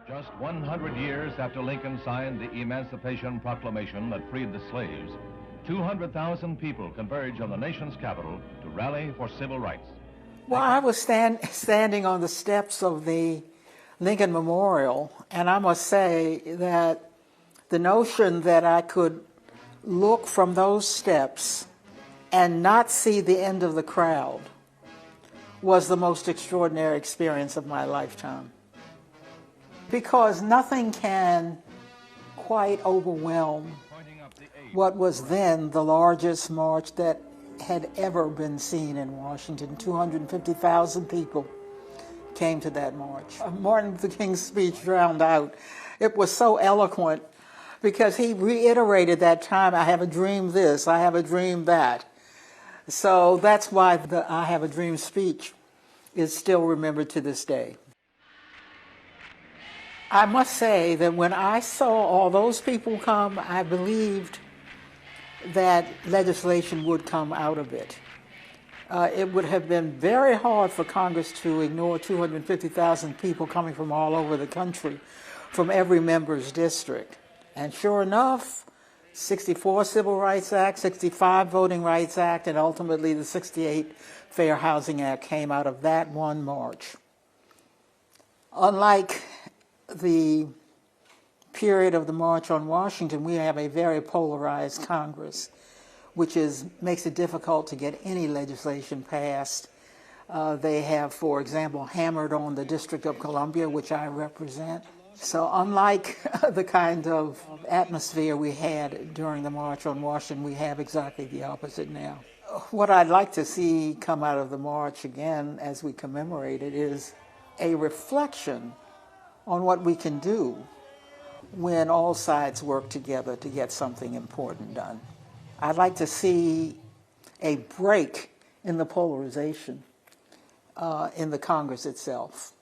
Just 100 years after Lincoln signed the Emancipation Proclamation that freed the slaves, 200,000 people converge on the nation's capital to rally for civil rights. Well, I was standing on the steps of the Lincoln Memorial, and I must say that the notion that I could look from those steps and not see the end of the crowd was the most extraordinary experience of my lifetime. Because nothing can quite overwhelm what was then the largest march that had ever been seen in Washington. 250,000 people came to that march. Martin Luther King's speech drowned out. It was so eloquent because he reiterated that time, I have a dream this, I have a dream that. So that's why the I have a dream speech is still remembered to this day. I must say that when I saw all those people come, I believed that legislation would come out of it. It would have been very hard for Congress to ignore 250,000 people coming from all over the country, from every member's district. And sure enough, 64 Civil Rights Act, 65 Voting Rights Act, and ultimately the 68 Fair Housing Act came out of that one march. Unlike the period of the March on Washington, we have a very polarized Congress, which makes it difficult to get any legislation passed. They have, for example, hammered on the District of Columbia, which I represent. So unlike the kind of atmosphere we had during the March on Washington, we have exactly the opposite now. What I'd like to see come out of the march again as we commemorate it is a reflection on what we can do when all sides work together to get something important done. I'd like to see a break in the polarization in the Congress itself.